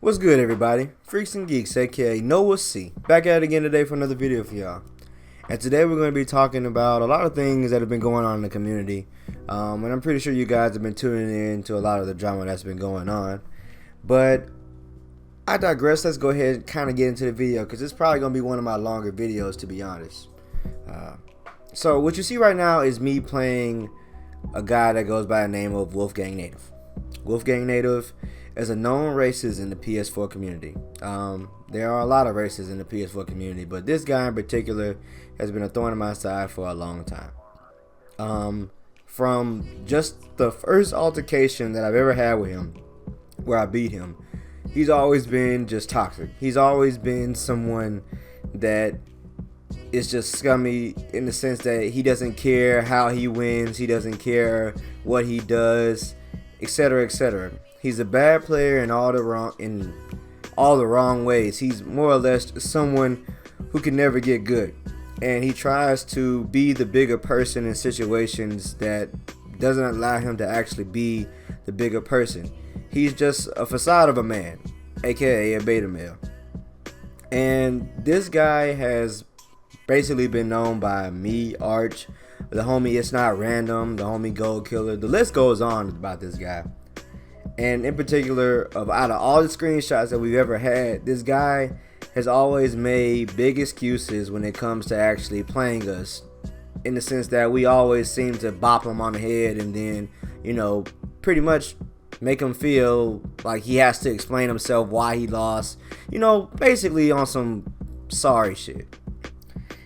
What's good, everybody? Freaks and Geeks, aka NoahC, back at it again today for another video for y'all. And today we're going to be talking about a lot of things that have been going on in the community. And I'm pretty sure you guys have been tuning in to a lot of the drama that's been going on. But I digress. Let's go ahead and kind of get into the video because it's probably going to be one of my longer videos, to be honest. So what you see right now is me playing a guy that goes by the name of Wolfgang Native. Wolfgang Native is a known racist in the PS4 community. There are a lot of racists in the PS4 community, but this guy in particular has been a thorn in my side for a long time. From just the first altercation that I've ever had with him, where I beat him, he's always been just toxic. He's always been someone that is just scummy in the sense that he doesn't care how he wins, he doesn't care what he does, etc., etc. He's a bad player in all the wrong ways. He's more or less someone who can never get good, and he tries to be the bigger person in situations that doesn't allow him to actually be the bigger person. He's just a facade of a man, aka a beta male. And this guy has basically been known by me, Arch, the homie It's Not Random, the homie Gold Killer. The list goes on about this guy. And in particular, out of all the screenshots that we've ever had, this guy has always made big excuses when it comes to actually playing us. In the sense that we always seem to bop him on the head and then, pretty much make him feel like he has to explain himself why he lost. Basically on some sorry shit.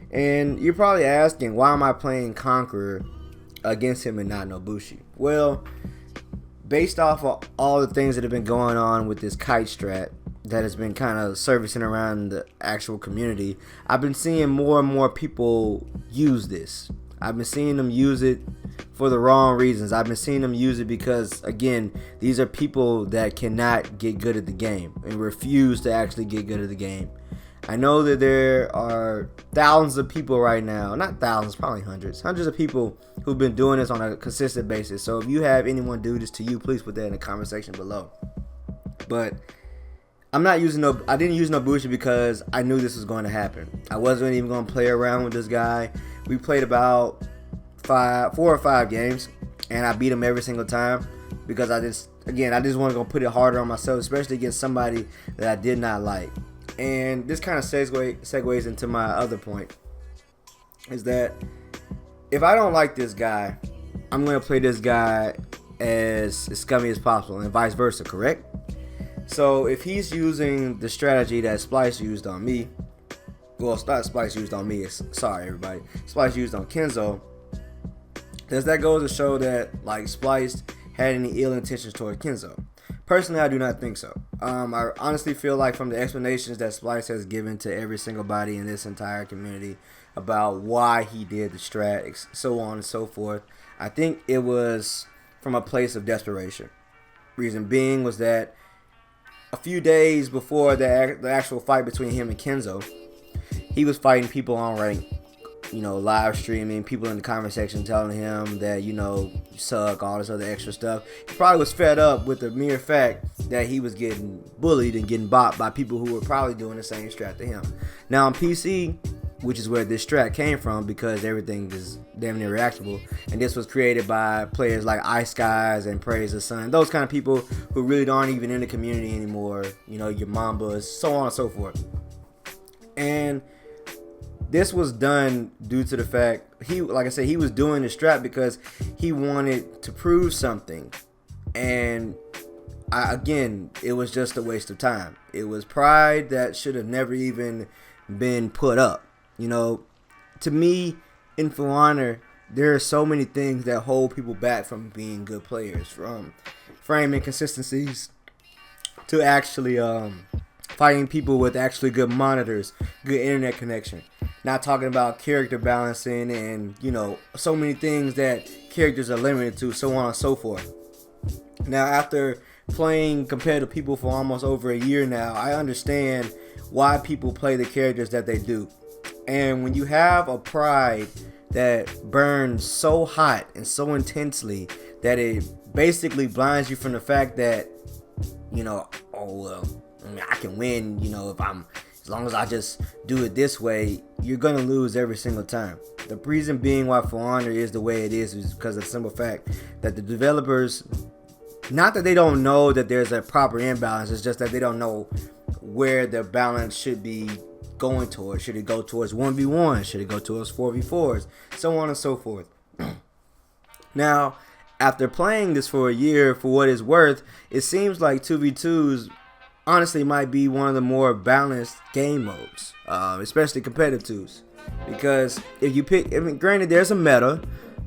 And you're probably asking, why am I playing Conqueror against him and not Nobushi? Well, based off of all the things that have been going on with this kite strat that has been kind of servicing around the actual community, I've been seeing more and more people use this. I've been seeing them use it for the wrong reasons. I've been seeing them use it because, again, these are people that cannot get good at the game and refuse to actually get good at the game. I know that there are thousands of people right now, not thousands, probably hundreds of people who've been doing this on a consistent basis. So if you have anyone do this to you, please put that in the comment section below. But I didn't use Nobushi because I knew this was going to happen. I wasn't even going to play around with this guy. We played about 4 or 5 games, and I beat him every single time because I just want to go put it harder on myself, especially against somebody that I did not like. And this kind of segues into my other point, is that if I don't like this guy, I'm going to play this guy as scummy as possible, and vice versa, correct? So if he's using the strategy that Splice used on me, well, it's not Splice used on me, sorry everybody, Splice used on Kenzo, does that go to show that Splice had any ill intentions toward Kenzo? Personally, I do not think so. I honestly feel like from the explanations that Splice has given to every single body in this entire community about why he did the strat, so on and so forth, I think it was from a place of desperation. Reason being was that a few days before the actual fight between him and Kenzo, he was fighting people on rank, live streaming, people in the comment section telling him that, you suck, all this other extra stuff. He probably was fed up with the mere fact that he was getting bullied and getting bopped by people who were probably doing the same strat to him. Now on PC, which is where this strat came from because everything is damn near reactable, and this was created by players like Ice Skies and Praise the Sun, those kind of people who really aren't even in the community anymore, your Mambas, so on and so forth. And this was done due to the fact he was doing the strat because he wanted to prove something, and it was just a waste of time. It was pride that should have never even been put up. To me, in For Honor, there are so many things that hold people back from being good players, from frame inconsistencies to actually fighting people with actually good monitors, good internet connection. Not talking about character balancing and, so many things that characters are limited to, so on and so forth. Now, after playing competitive people for almost over a year now, I understand why people play the characters that they do. And when you have a pride that burns so hot and so intensely that it basically blinds you from the fact that, oh well, I mean, I can win, you know, as long as I just do it this way, you're going to lose every single time. The reason being why For Honor is the way it is because of the simple fact that the developers, not that they don't know that there's a proper imbalance, it's just that they don't know where the balance should be going towards. Should it go towards 1v1? Should it go towards 4v4s? So on and so forth. Now, after playing this for a year, for what it's worth, it seems like 2v2s honestly might be one of the more balanced game modes, especially competitive 2s. Because if you pick, I mean, granted there's a meta,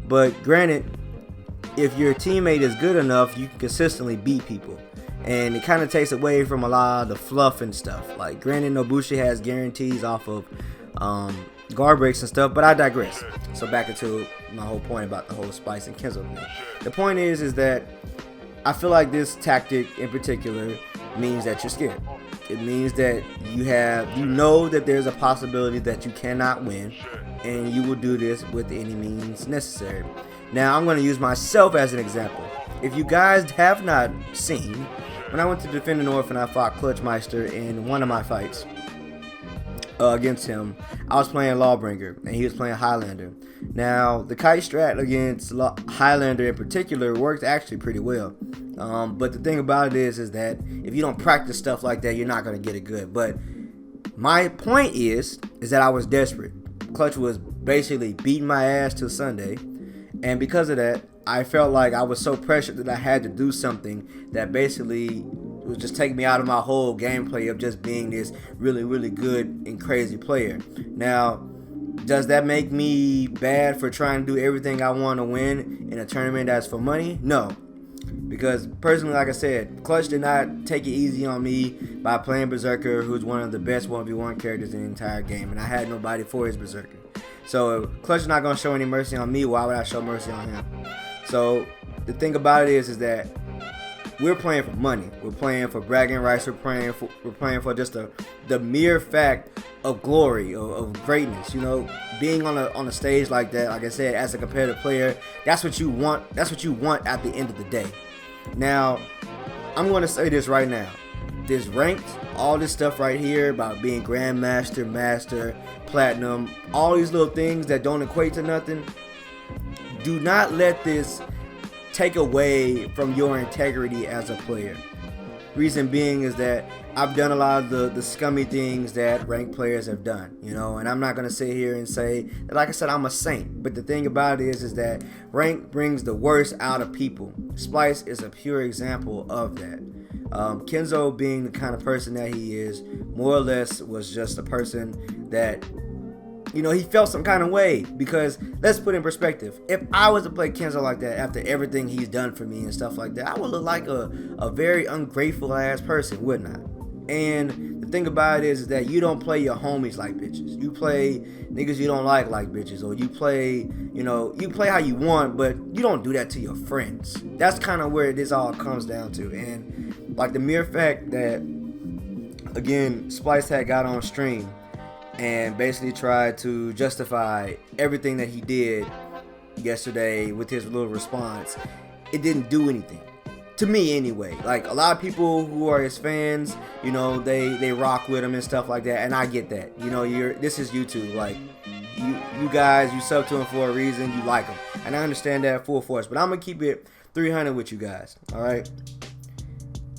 but granted, if your teammate is good enough, you can consistently beat people. And it kind of takes away from a lot of the fluff and stuff. Like, granted, Nobushi has guarantees off of guard breaks and stuff, but I digress. So back into my whole point about the whole Spice and Kenzo thing. The point is that I feel like this tactic in particular means that you're scared. It means that you know that there's a possibility that you cannot win, and you will do this with any means necessary. Now, I'm going to use myself as an example. If you guys have not seen, when I went to defend the North and I fought Clutchmeister in one of my fights against him, I was playing Lawbringer and he was playing Highlander. Now, the kite strat against Highlander in particular worked actually pretty well. But the thing about it is that if you don't practice stuff like that, you're not going to get it good. But my point is that I was desperate. Clutch was basically beating my ass till Sunday. And because of that, I felt like I was so pressured that I had to do something that basically was just taking me out of my whole gameplay of just being this really, really good and crazy player. Now, does that make me bad for trying to do everything I want to win in a tournament that's for money? No. Because personally, like I said, Clutch did not take it easy on me by playing Berserker, who's one of the best 1v1 characters in the entire game, and I had nobody for his Berserker. So if Clutch is not going to show any mercy on me, why would I show mercy on him? So the thing about it is that we're playing for money. We're playing for bragging rights. We're playing for just the mere fact of glory, of greatness. You know, being on a stage like that, like I said, as a competitive player, that's what you want. That's what you want at the end of the day. Now, I'm going to say this right now. This ranked, all this stuff right here about being Grandmaster, Master, Platinum, all these little things that don't equate to nothing, do not let this take away from your integrity as a player. Reason being is that I've done a lot of the scummy things that ranked players have done, you know, and I'm not going to sit here and say that, like I said, I'm a saint. But the thing about it is that rank brings the worst out of people. Splice is a pure example of that. Kenzo, being the kind of person that he is, more or less was just a person that, you know, he felt some kind of way. Because let's put in perspective, if I was to play Kenzo like that after everything he's done for me and stuff like that, I would look like a very ungrateful ass person, wouldn't I? And the thing about it is that you don't play your homies like bitches. You play niggas you don't like bitches. Or you play, you know, you play how you want, but you don't do that to your friends. That's kind of where this all comes down to. And like the mere fact that, again, Splice had got on stream and basically tried to justify everything that he did yesterday with his little response, it didn't do anything. To me anyway. Like, a lot of people who are his fans, you know, they rock with him and stuff like that, and I get that. You know, this is YouTube. Like, you guys, you sub to him for a reason, you like him. And I understand that full force, but I'm gonna keep it 300 with you guys. Alright?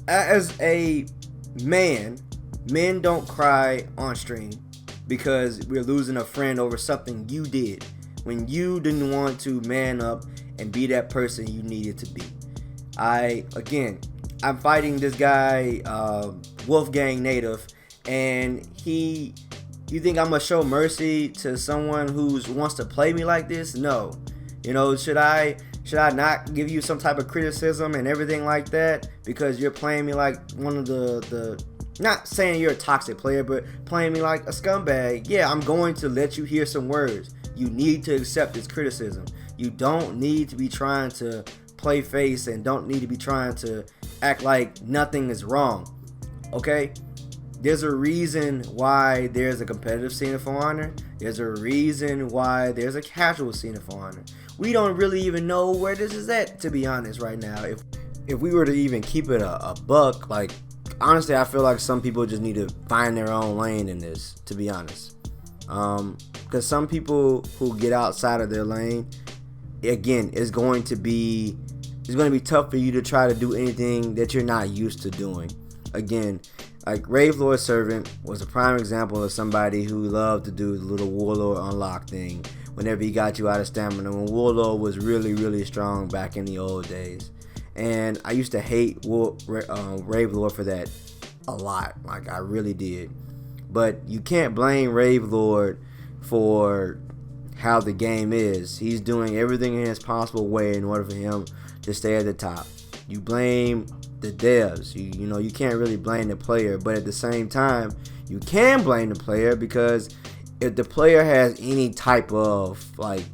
As a man, men don't cry on stream because we're losing a friend over something you did when you didn't want to man up and be that person you needed to be. I'm fighting this guy, Wolfgang native, and you think I'm gonna show mercy to someone who wants to play me like this? No. You know, should I not give you some type of criticism and everything like that because you're playing me like one of the not saying you're a toxic player, but playing me like a scumbag? Yeah, I'm going to let you hear some words. You need to accept this criticism. You don't need to be trying to play face and don't need to be trying to act like nothing is wrong. Okay? There's a reason why there's a competitive scene of For Honor. There's a reason why there's a casual scene of For Honor. We don't really even know where this is at, to be honest, right now. If we were to even keep it a buck, like honestly, I feel like some people just need to find their own lane in this, to be honest. Because some people who get outside of their lane, again, it's going to be tough for you to try to do anything that you're not used to doing. Again, like Rave Lord Servant was a prime example of somebody who loved to do the little Warlord unlock thing whenever he got you out of stamina, when Warlord was really, really strong back in the old days. And I used to hate Rave Lord for that a lot. Like, I really did. But you can't blame Rave Lord for how the game is. He's doing everything in his possible way in order for him to stay at the top. You blame the devs. You can't really blame the player, but at the same time, you can blame the player, because if the player has any type of like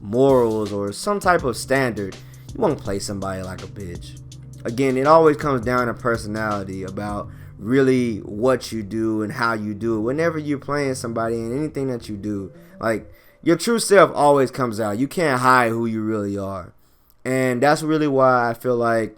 morals or some type of standard, you won't play somebody like a bitch. Again, it always comes down to personality, about really what you do and how you do it. Whenever you're playing somebody and anything that you do, like, your true self always comes out. You can't hide who you really are. And that's really why I feel like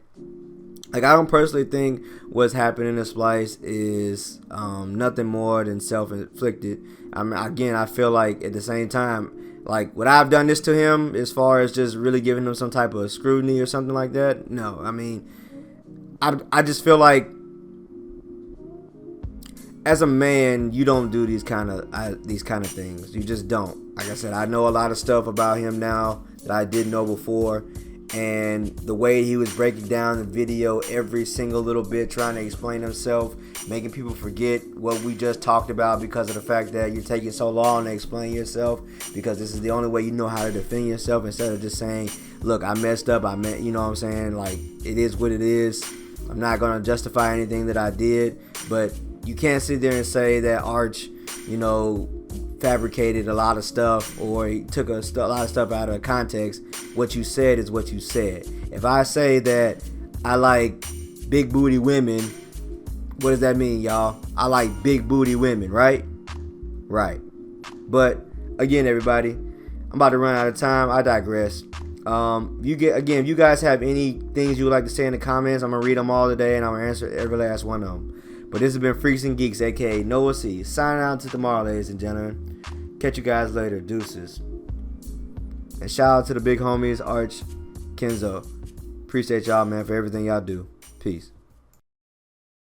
I don't personally think what's happening in the Splice is nothing more than self-inflicted. I mean, again, I feel like at the same time, like, would I have done this to him as far as just really giving him some type of scrutiny or something like that? No. I mean, I just feel like as a man, you don't do these kind of things. You just don't. Like I said, I know a lot of stuff about him now that I didn't know before. And the way he was breaking down the video every single little bit, trying to explain himself, making people forget what we just talked about because of the fact that you're taking so long to explain yourself, because this is the only way you know how to defend yourself, instead of just saying, look, I messed up, you know what I'm saying, like, it is what it is. I'm not going to justify anything that I did, but you can't sit there and say that Arch, fabricated a lot of stuff, or he took a lot of stuff out of context. What you said is what you said. If I say that I like big booty women, what does that mean, y'all? I like big booty women, right? Right. But again, everybody, I'm about to run out of time. I digress. If you guys have any things you would like to say in the comments, I'm gonna read them all today, and I'm gonna answer every last one of them. But this has been Freaks and Geeks, aka NoahC, signing out to tomorrow, ladies and gentlemen. Catch you guys later. Deuces. And shout out to the big homies, Arch, Kenzo. Appreciate y'all, man, for everything y'all do. Peace.